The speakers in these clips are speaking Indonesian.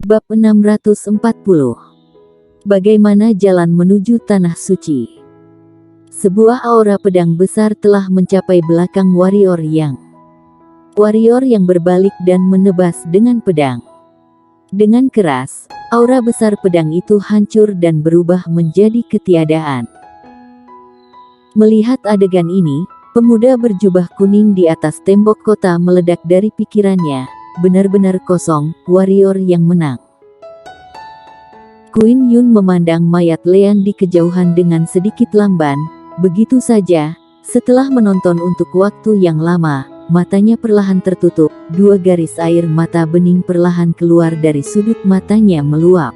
Bab 640. Bagaimana jalan menuju Tanah Suci? Sebuah aura pedang besar telah mencapai belakang warrior yang berbalik dan menebas dengan pedang. Dengan keras, aura besar pedang itu hancur dan berubah menjadi ketiadaan. Melihat adegan ini, pemuda berjubah kuning di atas tembok kota meledak dari pikirannya, benar-benar kosong, warrior yang menang. Queen Yun memandang mayat Lean di kejauhan dengan sedikit lamban. Begitu saja, setelah menonton untuk waktu yang lama, matanya perlahan tertutup, dua garis air mata bening perlahan keluar dari sudut matanya meluap.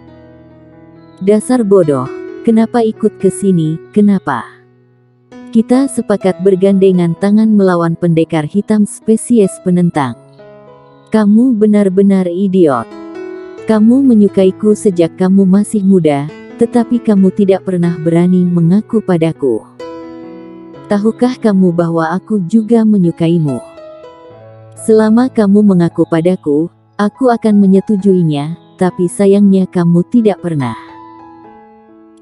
Dasar bodoh, kenapa ikut ke sini, kenapa? Kita sepakat bergandengan tangan melawan pendekar hitam spesies penentang. Kamu benar-benar idiot. Kamu menyukaiku sejak kamu masih muda, tetapi kamu tidak pernah berani mengaku padaku. Tahukah kamu bahwa aku juga menyukaimu? Selama kamu mengaku padaku, aku akan menyetujuinya, tapi sayangnya kamu tidak pernah.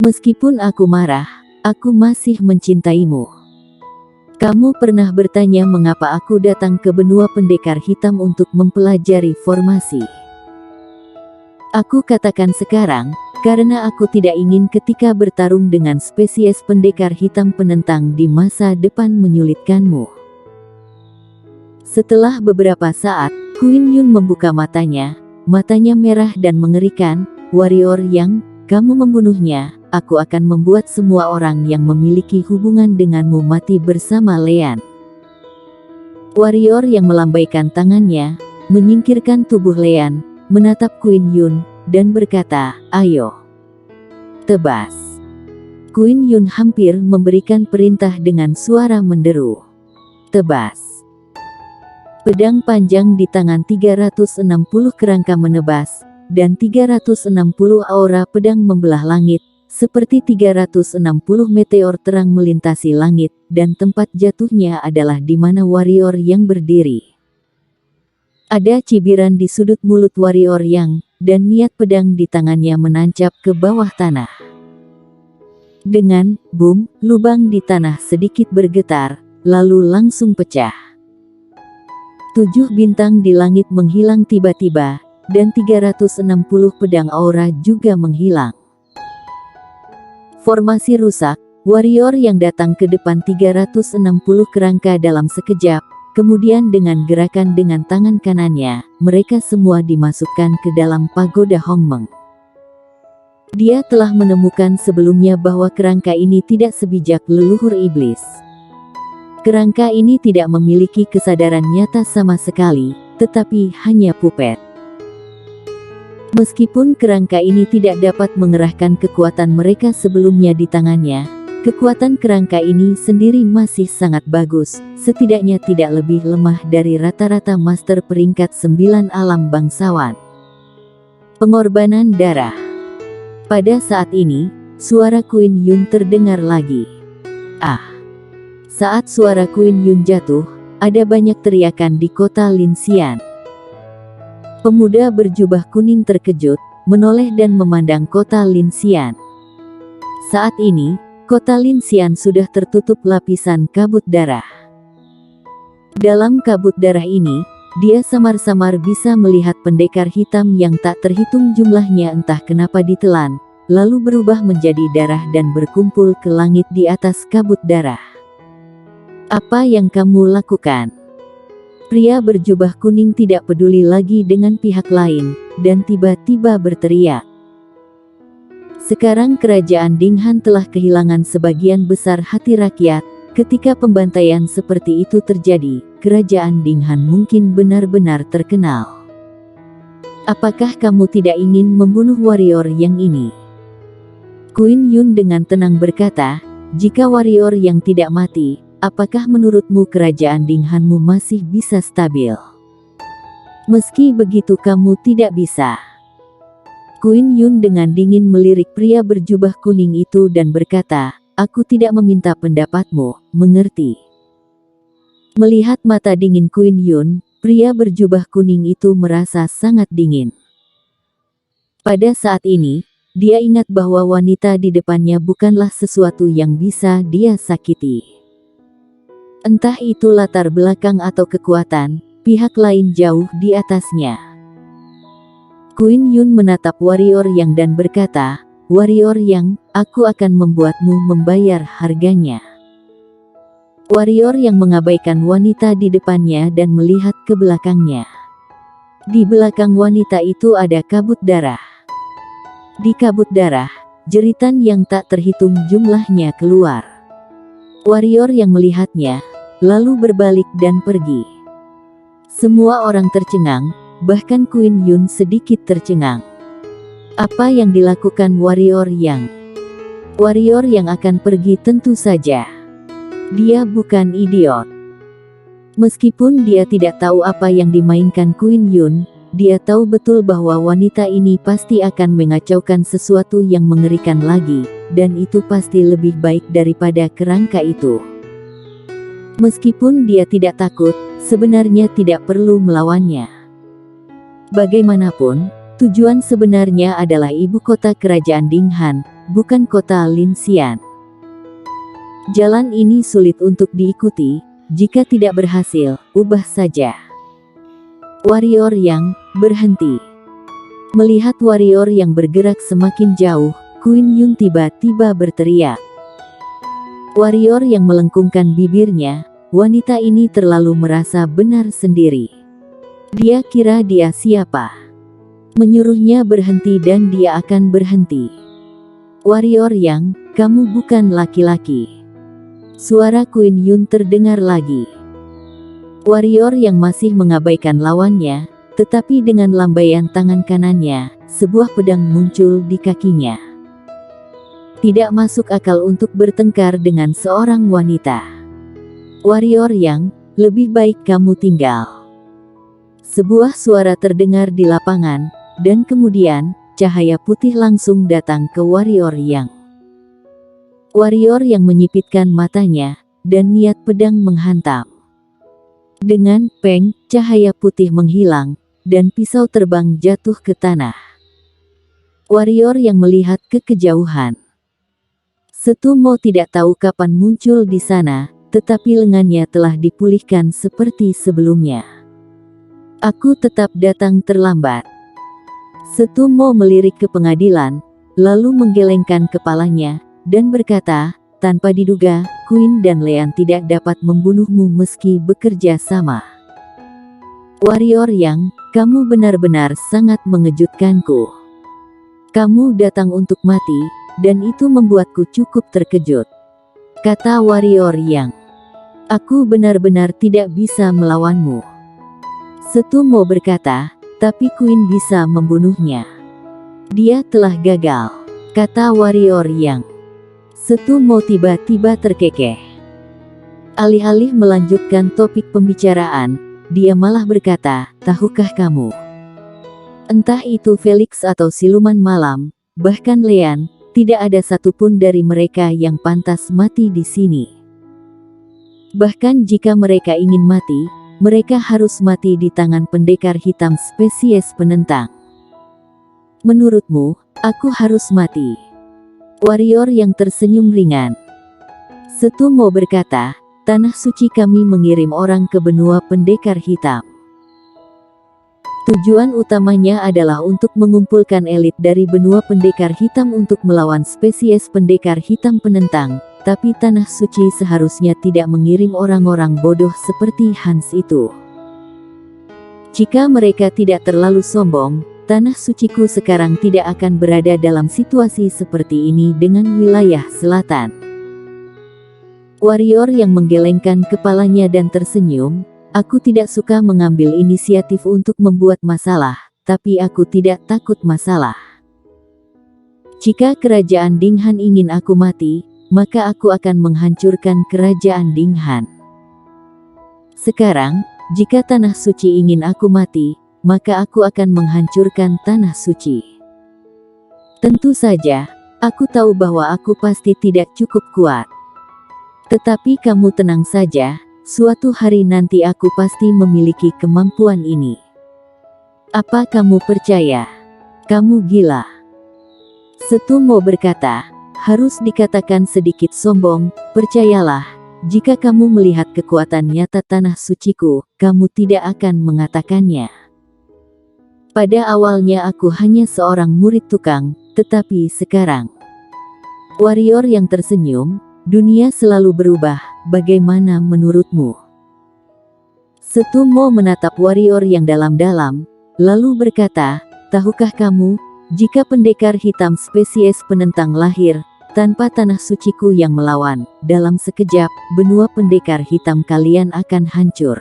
Meskipun aku marah, aku masih mencintaimu. Kamu pernah bertanya mengapa aku datang ke benua pendekar hitam untuk mempelajari formasi. Aku katakan sekarang, karena aku tidak ingin ketika bertarung dengan spesies pendekar hitam penentang di masa depan menyulitkanmu. Setelah beberapa saat, Queen Yun membuka matanya merah dan mengerikan. Warrior yang, kamu membunuhnya, aku akan membuat semua orang yang memiliki hubungan denganmu mati bersama Lean. Warrior yang melambaikan tangannya, menyingkirkan tubuh Lean, menatap Queen Yun, dan berkata, ayo. Tebas. Queen Yun hampir memberikan perintah dengan suara menderu. Tebas. Pedang panjang di tangan 360 kerangka menebas, dan 360 aura pedang membelah langit, seperti 360 meteor terang melintasi langit, dan tempat jatuhnya adalah di mana warrior yang berdiri. Ada cibiran di sudut mulut warrior yang, dan niat pedang di tangannya menancap ke bawah tanah. Dengan boom, lubang di tanah sedikit bergetar, lalu langsung pecah. 7 bintang di langit menghilang tiba-tiba, dan 360 pedang aura juga menghilang. Formasi rusak, warrior yang datang ke depan 360 kerangka dalam sekejap. Kemudian dengan gerakan dengan tangan kanannya, mereka semua dimasukkan ke dalam pagoda Hongmeng. Dia telah menemukan sebelumnya bahwa kerangka ini tidak sebijak leluhur iblis. Kerangka ini tidak memiliki kesadaran nyata sama sekali, tetapi hanya puppet. Meskipun kerangka ini tidak dapat mengerahkan kekuatan mereka sebelumnya di tangannya, kekuatan kerangka ini sendiri masih sangat bagus, setidaknya tidak lebih lemah dari rata-rata master peringkat 9 alam bangsawan. Pengorbanan darah. Pada saat ini, suara Queen Yun terdengar lagi. Saat suara Queen Yun jatuh, ada banyak teriakan di kota Linxian. Pemuda berjubah kuning terkejut, menoleh dan memandang kota Linxian. Saat ini, kota Linxian sudah tertutup lapisan kabut darah. Dalam kabut darah ini, dia samar-samar bisa melihat pendekar hitam yang tak terhitung jumlahnya entah kenapa ditelan, lalu berubah menjadi darah dan berkumpul ke langit di atas kabut darah. Apa yang kamu lakukan? Pria berjubah kuning tidak peduli lagi dengan pihak lain, dan tiba-tiba berteriak. Sekarang kerajaan Dinghan telah kehilangan sebagian besar hati rakyat. Ketika pembantaian seperti itu terjadi, kerajaan Dinghan mungkin benar-benar terkenal. Apakah kamu tidak ingin membunuh warrior yang ini? Queen Yun dengan tenang berkata, jika warrior yang tidak mati, apakah menurutmu kerajaan Dinghanmu masih bisa stabil? Meski begitu kamu tidak bisa. Queen Yun dengan dingin melirik pria berjubah kuning itu dan berkata, aku tidak meminta pendapatmu, mengerti? Melihat mata dingin Queen Yun, pria berjubah kuning itu merasa sangat dingin. Pada saat ini, dia ingat bahwa wanita di depannya bukanlah sesuatu yang bisa dia sakiti. Entah itu latar belakang atau kekuatan, pihak lain jauh di atasnya. Queen Yun menatap warrior Yang dan berkata, "Warrior Yang, aku akan membuatmu membayar harganya." Warrior Yang mengabaikan wanita di depannya dan melihat ke belakangnya. Di belakang wanita itu ada kabut darah. Di kabut darah, jeritan yang tak terhitung jumlahnya keluar. Warrior Yang melihatnya, lalu berbalik dan pergi. Semua orang tercengang, bahkan Queen Yun sedikit tercengang. Apa yang dilakukan warrior Yang? Warrior Yang akan pergi tentu saja. Dia bukan idiot. Meskipun dia tidak tahu apa yang dimainkan Queen Yun, dia tahu betul bahwa wanita ini pasti akan mengacaukan sesuatu yang mengerikan lagi, dan itu pasti lebih baik daripada kerangka itu. Meskipun dia tidak takut, sebenarnya tidak perlu melawannya. Bagaimanapun, tujuan sebenarnya adalah ibu kota kerajaan Dinghan, bukan kota Linxian. Jalan ini sulit untuk diikuti, jika tidak berhasil, ubah saja. Warrior Yang, berhenti. Melihat warrior yang bergerak semakin jauh, Queen Yun tiba-tiba berteriak. Warrior yang melengkungkan bibirnya, wanita ini terlalu merasa benar sendiri. Dia kira dia siapa? Menyuruhnya berhenti dan dia akan berhenti. Warrior Yang, kamu bukan laki-laki. Suara Queen Yun terdengar lagi. Warrior Yang masih mengabaikan lawannya, tetapi dengan lambaian tangan kanannya, sebuah pedang muncul di kakinya. Tidak masuk akal untuk bertengkar dengan seorang wanita. Warrior Yang, lebih baik kamu tinggal. Sebuah suara terdengar di lapangan, dan kemudian, cahaya putih langsung datang ke warrior Yang. Warrior Yang menyipitkan matanya, dan niat pedang menghantam. Dengan peng, cahaya putih menghilang, dan pisau terbang jatuh ke tanah. Warrior Yang melihat ke kejauhan. Setumo tidak tahu kapan muncul di sana, tetapi lengannya telah dipulihkan seperti sebelumnya. Aku tetap datang terlambat. Setumo melirik ke pengadilan, lalu menggelengkan kepalanya, dan berkata, tanpa diduga, Queen dan Lean tidak dapat membunuhmu meski bekerja sama. Warrior Yang, kamu benar-benar sangat mengejutkanku. Kamu datang untuk mati, dan itu membuatku cukup terkejut. Kata warrior Yang. Aku benar-benar tidak bisa melawanmu. Setumo berkata, tapi Queen bisa membunuhnya. Dia telah gagal, kata warrior Yang. Setumo tiba-tiba terkekeh. Alih-alih melanjutkan topik pembicaraan, dia malah berkata, tahukah kamu? Entah itu Felix atau siluman malam, bahkan Lean, tidak ada satupun dari mereka yang pantas mati di sini. Bahkan jika mereka ingin mati, mereka harus mati di tangan pendekar hitam spesies penentang. Menurutmu, aku harus mati? Warrior Yang tersenyum ringan. Setumo berkata, tanah suci kami mengirim orang ke benua pendekar hitam. Tujuan utamanya adalah untuk mengumpulkan elit dari benua pendekar hitam untuk melawan spesies pendekar hitam penentang. Tapi tanah suci seharusnya tidak mengirim orang-orang bodoh seperti Hans itu. Jika mereka tidak terlalu sombong, tanah suciku sekarang tidak akan berada dalam situasi seperti ini dengan wilayah selatan. Warrior Yang menggelengkan kepalanya dan tersenyum, aku tidak suka mengambil inisiatif untuk membuat masalah, tapi aku tidak takut masalah. Jika kerajaan Dinghan ingin aku mati, maka aku akan menghancurkan kerajaan Dinghan. Sekarang, jika tanah suci ingin aku mati, maka aku akan menghancurkan tanah suci. Tentu saja, aku tahu bahwa aku pasti tidak cukup kuat. Tetapi kamu tenang saja, suatu hari nanti aku pasti memiliki kemampuan ini. Apa kamu percaya? kamu gila. Setu Mo berkata, harus dikatakan sedikit sombong, percayalah, jika kamu melihat kekuatan nyata tanah suciku, kamu tidak akan mengatakannya. Pada awalnya aku hanya seorang murid tukang, tetapi sekarang. Warrior yang tersenyum, dunia selalu berubah, bagaimana menurutmu? Setu Mo menatap warrior yang dalam-dalam, lalu berkata, tahukah kamu, jika pendekar hitam spesies penentang lahir, tanpa tanah suciku yang melawan, dalam sekejap, benua pendekar hitam kalian akan hancur.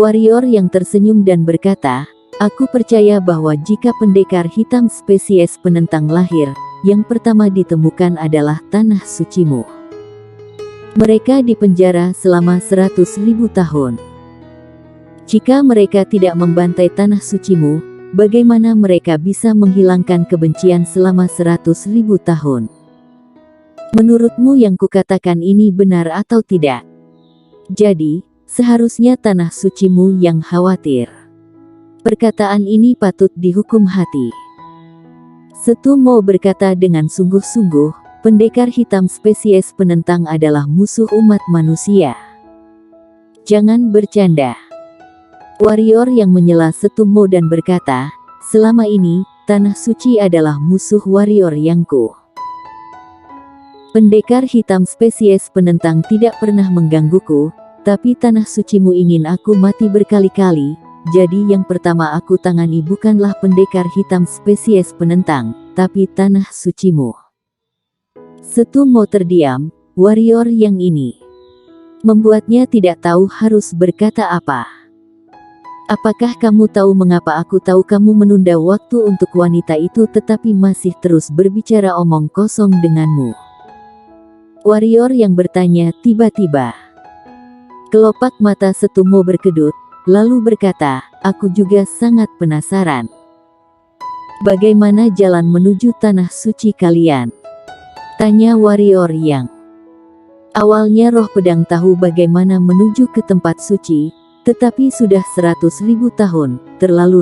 Warrior yang tersenyum dan berkata, aku percaya bahwa jika pendekar hitam spesies penentang lahir, yang pertama ditemukan adalah tanah sucimu. Mereka dipenjara selama 100.000 tahun. Jika mereka tidak membantai tanah sucimu, bagaimana mereka bisa menghilangkan kebencian selama 100.000 tahun? Menurutmu yang kukatakan ini benar atau tidak? Jadi, seharusnya tanah sucimu yang khawatir. Perkataan ini patut dihukum hati. Setu Mo berkata dengan sungguh-sungguh, pendekar hitam spesies penentang adalah musuh umat manusia. Jangan bercanda. Warrior yang menyela Setu Mo dan berkata, selama ini, tanah suci adalah musuh warrior yangku. Pendekar hitam spesies penentang tidak pernah menggangguku, tapi tanah sucimu ingin aku mati berkali-kali, jadi yang pertama aku tangani bukanlah pendekar hitam spesies penentang, tapi tanah sucimu. Setu Mo terdiam, warrior yang ini membuatnya tidak tahu harus berkata apa. Apakah kamu tahu mengapa aku tahu kamu menunda waktu untuk wanita itu tetapi masih terus berbicara omong kosong denganmu? Warrior yang bertanya tiba-tiba. Kelopak mata Setu Mo berkedut, lalu berkata, aku juga sangat penasaran. Bagaimana jalan menuju tanah suci kalian? Tanya warrior yang. Awalnya roh pedang tahu bagaimana menuju ke tempat suci, tetapi sudah 100.000 tahun, terlalu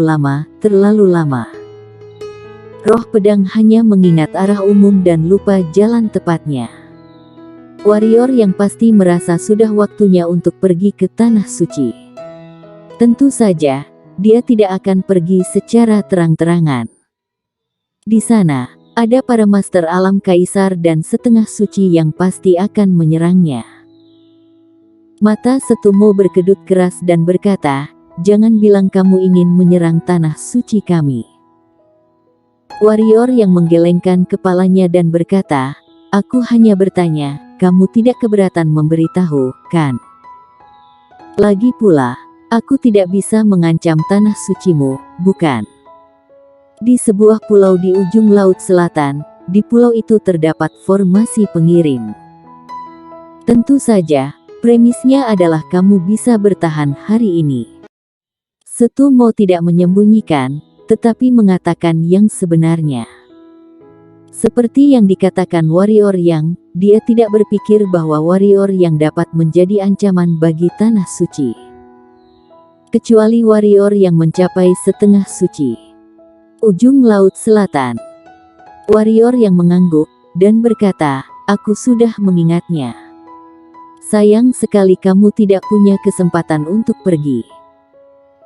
lama. Roh pedang hanya mengingat arah umum dan lupa jalan tepatnya. Warrior yang pasti merasa sudah waktunya untuk pergi ke tanah suci. Tentu saja, dia tidak akan pergi secara terang-terangan. Di sana, ada para master alam kaisar dan setengah suci yang pasti akan menyerangnya. Mata Setu Mo berkedut keras dan berkata, jangan bilang kamu ingin menyerang tanah suci kami. Warrior yang menggelengkan kepalanya dan berkata, aku hanya bertanya, kamu tidak keberatan memberitahu, kan? Lagi pula, aku tidak bisa mengancam tanah sucimu, bukan? Di sebuah pulau di ujung laut selatan, di pulau itu terdapat formasi pengirim. Tentu saja, premisnya adalah kamu bisa bertahan hari ini. Setu Mo tidak menyembunyikan, tetapi mengatakan yang sebenarnya. Seperti yang dikatakan warrior yang, dia tidak berpikir bahwa warrior yang dapat menjadi ancaman bagi tanah suci. Kecuali warrior yang mencapai setengah suci. Ujung laut selatan. Warrior yang mengangguk, dan berkata, aku sudah mengingatnya. Sayang sekali kamu tidak punya kesempatan untuk pergi.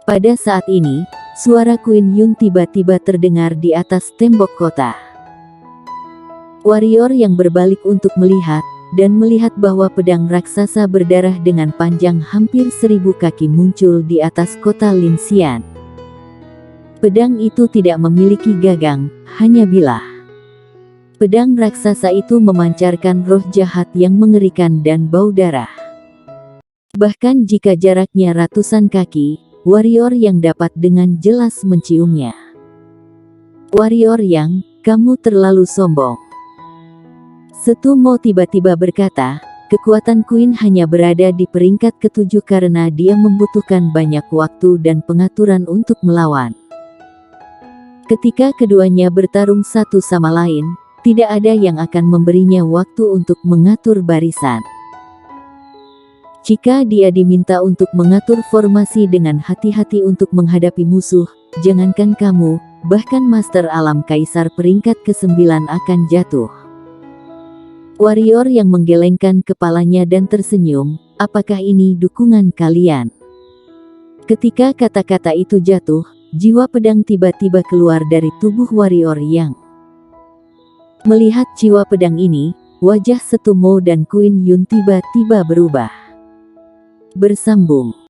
Pada saat ini, suara Queen Yun tiba-tiba terdengar di atas tembok kota. Warrior yang berbalik untuk melihat, dan melihat bahwa pedang raksasa berdarah dengan panjang hampir 1000 kaki muncul di atas kota Linxian. Pedang itu tidak memiliki gagang, hanya bilah. Pedang raksasa itu memancarkan roh jahat yang mengerikan dan bau darah. Bahkan jika jaraknya ratusan kaki, warrior yang dapat dengan jelas menciumnya. Warrior yang, kamu terlalu sombong. Setu Mo tiba-tiba berkata, kekuatan Queen hanya berada di peringkat ke-7 karena dia membutuhkan banyak waktu dan pengaturan untuk melawan. Ketika keduanya bertarung satu sama lain, tidak ada yang akan memberinya waktu untuk mengatur barisan. Jika dia diminta untuk mengatur formasi dengan hati-hati untuk menghadapi musuh, jangankan kamu, bahkan Master Alam Kaisar peringkat ke-9 akan jatuh. Warrior yang menggelengkan kepalanya dan tersenyum, apakah ini dukungan kalian? Ketika kata-kata itu jatuh, jiwa pedang tiba-tiba keluar dari tubuh warrior yang. Melihat jiwa pedang ini, wajah Setumo dan Queen Yun tiba-tiba berubah. Bersambung.